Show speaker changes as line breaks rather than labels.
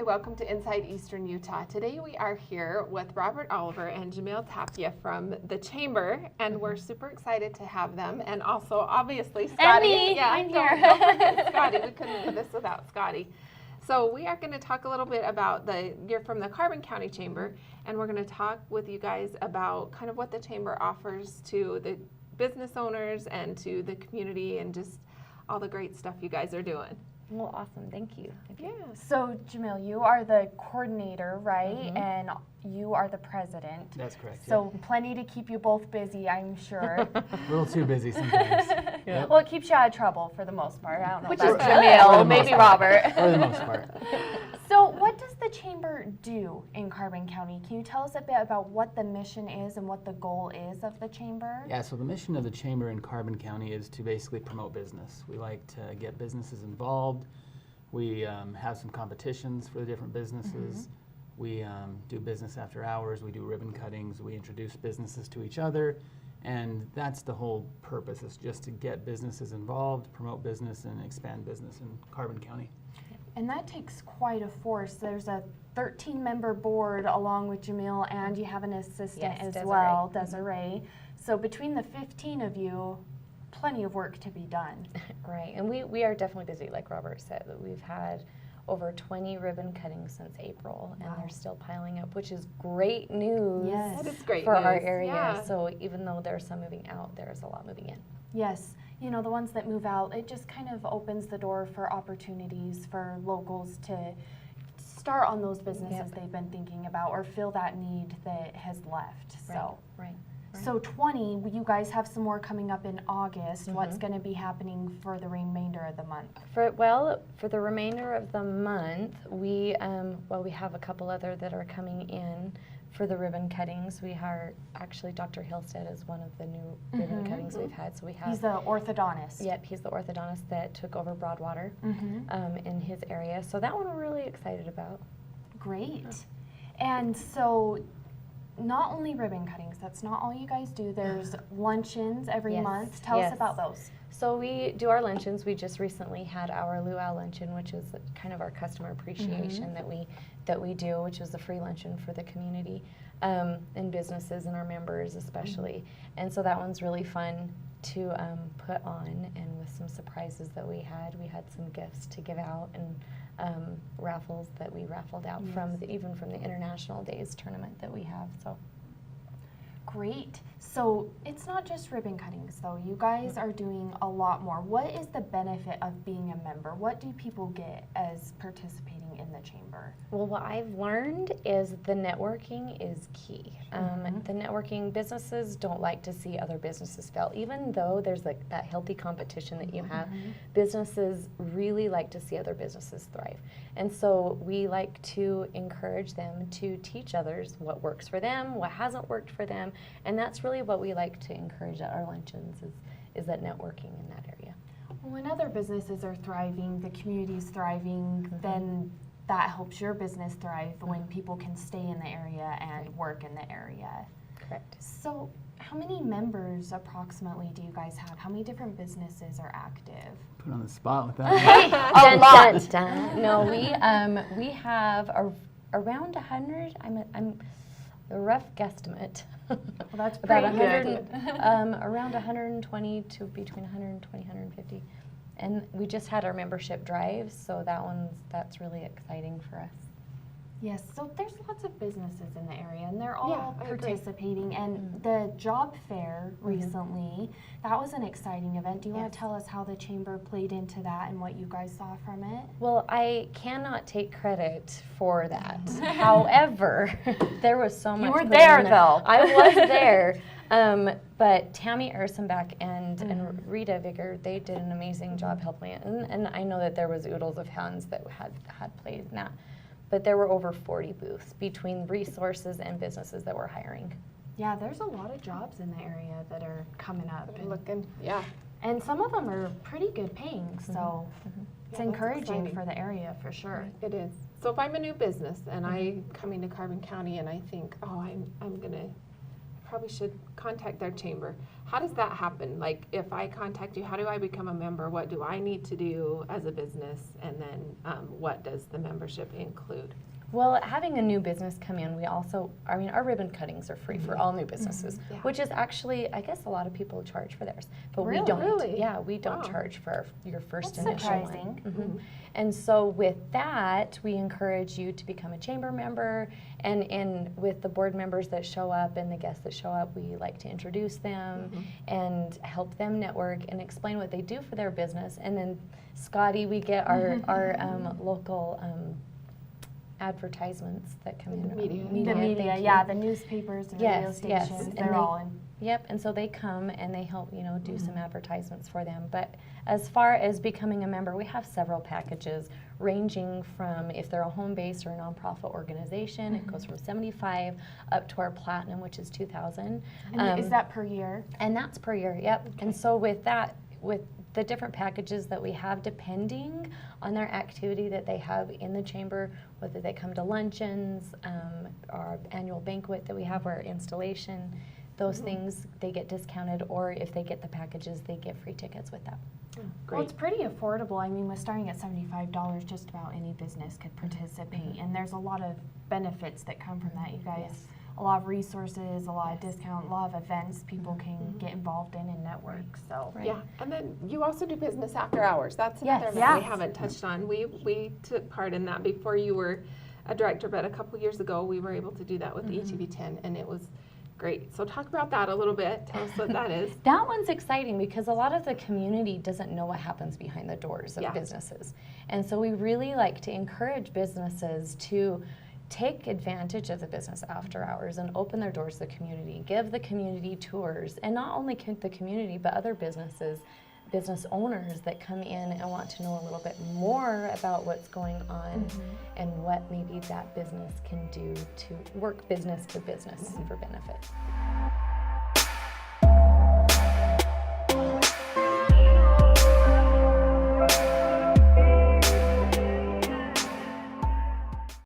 welcome to Inside Eastern Utah. Today we are here with Robert Oliver and Jamil Tapia from the Chamber, and we're super excited to have them, and also obviously Scotty.
And me, I'm here.
Don't forget Scotty. We couldn't do this without Scotty. So we are going to talk a little bit about you're from the Carbon County Chamber, and we're going to talk with you guys about kind of what the Chamber offers to the business owners and to the community, and just all the great stuff you guys are doing.
Well, awesome. Thank you.
Yeah.
So, Jamil, you are the coordinator, right? And you are the president.
That's correct.
So, plenty to keep you both busy, I'm sure.
A little too busy sometimes.
Well, it keeps you out of trouble for the most part. I don't know
Which
about
is
For
Jamil,
the
maybe
most
Robert.
For the most part.
So, what does the Chamber do in Carbon County? Can you tell us a bit about what the mission is and what the goal is of the Chamber?
Yeah, so the mission of the Chamber in Carbon County is to basically promote business. We like to get businesses involved. We have some competitions for the different businesses. We do business after hours. We do ribbon cuttings. We introduce businesses to each other. And that's the whole purpose, is just to get businesses involved, promote business, and expand business in Carbon County.
And that takes quite a force. There's a 13-member board along with Jamil, and you have an assistant
Yes,
as
Desiree.
well, Desiree. So between the 15 of you, plenty of work to be done.
Right, and we are definitely busy, like Robert said. We've had over 20 ribbon cuttings since April, and they're still piling up, which is great news
Yes.
That is great
for our
news.
area.
Yeah.
So even though there's some moving out, there's a lot moving in.
Yes, you know, the ones that move out, it just kind of opens the door for opportunities for locals to start on those businesses
Yep.
they've been thinking about or fill that need that has left. So.
Right.
So 20, you guys have some more coming up in August. What's going to be happening for the remainder of the month?
For the remainder of the month, we have a couple other that are coming in for the ribbon cuttings. We are actually, Dr. Hillstead is one of the new ribbon cuttings we've had. So we have.
He's the orthodontist.
Yep, he's the orthodontist that took over Broadwater in his area. So that one we're really excited about.
Great. And so not only ribbon cuttings, that's not all you guys do. There's luncheons every
Yes,
month. Tell us
yes.
about those.
So we do our luncheons. We just recently had our luau luncheon, which is kind of our customer appreciation that we do, which is a free luncheon for the community and businesses and our members especially. And so that one's really fun to put on, and with some surprises that we had some gifts to give out, and raffles that we raffled out even from the International Days tournament that we have. So
Great. So it's not just ribbon cuttings, though. You guys are doing a lot more. What is the benefit of being a member? What do people get as participating in the chamber?
well, what I've learned is the networking is key. The networking, businesses don't like to see other businesses fail. Even though there's like that healthy competition that you have, businesses really like to see other businesses thrive. And so we like to encourage them to teach others what works for them, what hasn't worked for them, and that's really what we like to encourage at our luncheons is that networking in that area.
Well, when other businesses are thriving, the community's thriving, then that helps your business thrive when people can stay in the area and work in the area.
Correct.
So how many members approximately do you guys have? How many different businesses are active?
Put on the spot with that.
A lot.
Dun, dun. No, we have around 100. I'm a rough guesstimate.
Well, that's
About
pretty
100,
good.
around 120 to between 120, 150. And we just had our membership drive, so that's really exciting for us.
Yes, so there's lots of businesses in the area, and they're all
I agree.
participating. And the job fair recently, that was an exciting event. Do you want to tell us how the chamber played into that and what you guys saw from it?
Well, I cannot take credit for that. However, there was so much.
You were
put
there,
in
though.
I was there. But Tammy Ersenbach and Rita Vigor, they did an amazing job helping it. And I know that there was oodles of hands that had played in that. But there were over 40 booths between resources and businesses that were hiring.
Yeah, there's a lot of jobs in the area that are coming up.
Yeah.
And some of them are pretty good paying, so it's
that's
encouraging
exciting.
for the area for sure.
It is. So if I'm a new business and I'm coming to Carbon County and I think, oh, I'm gonna probably should contact their chamber. How does that happen? Like, if I contact you, how do I become a member? What do I need to do as a business? And then what does the membership include?
Well, having a new business come in, our ribbon cuttings are free for all new businesses,
Yeah.
which is actually, I guess a lot of people charge for theirs, but we
Really?
don't.
Really?
Yeah, we don't
Wow.
charge for your first
That's
initial
surprising.
one. And so with that, we encourage you to become a chamber member, and with the board members that show up and the guests that show up, we like to introduce them and help them network and explain what they do for their business. And then Scotty, we get our local advertisements that come in.
Media.
The
thank
media,
you.
yeah, the newspapers, the radio
Yes,
stations,
yes, and
they're all in.
Yep, and so they come and they help, do some advertisements for them. But as far as becoming a member, we have several packages ranging from, if they're a home-based or a nonprofit organization, it goes from $75 up to our platinum, which is $2,000.
And is that per year?
And that's per year, yep. And so with that, with the different packages that we have, depending on their activity that they have in the chamber, whether they come to luncheons, our annual banquet that we have, our installation, those things, they get discounted, or if they get the packages, they get free tickets with that.
Well,
Great.
it's pretty affordable. I mean, with starting at $75, just about any business could participate, and there's a lot of benefits that come from that. You guys,
Yes.
a lot of resources, a lot of discount, a lot of events people can get involved in and network. So
Right.
Yeah, and then you also do business after hours. That's
Yes.
another one we
Yes.
haven't touched on. We took part in that before you were a director, but a couple years ago we were able to do that with the ETB 10, and it was great. So talk about that a little bit. Tell us what that is.
That one's exciting because a lot of the community doesn't know what happens behind the doors of
Yeah.
businesses. And so we really like to encourage businesses to take advantage of the business after hours and open their doors to the community, give the community tours, and not only the community, but other businesses, business owners that come in and want to know a little bit more about what's going on and what maybe that business can do to work business to business for benefit.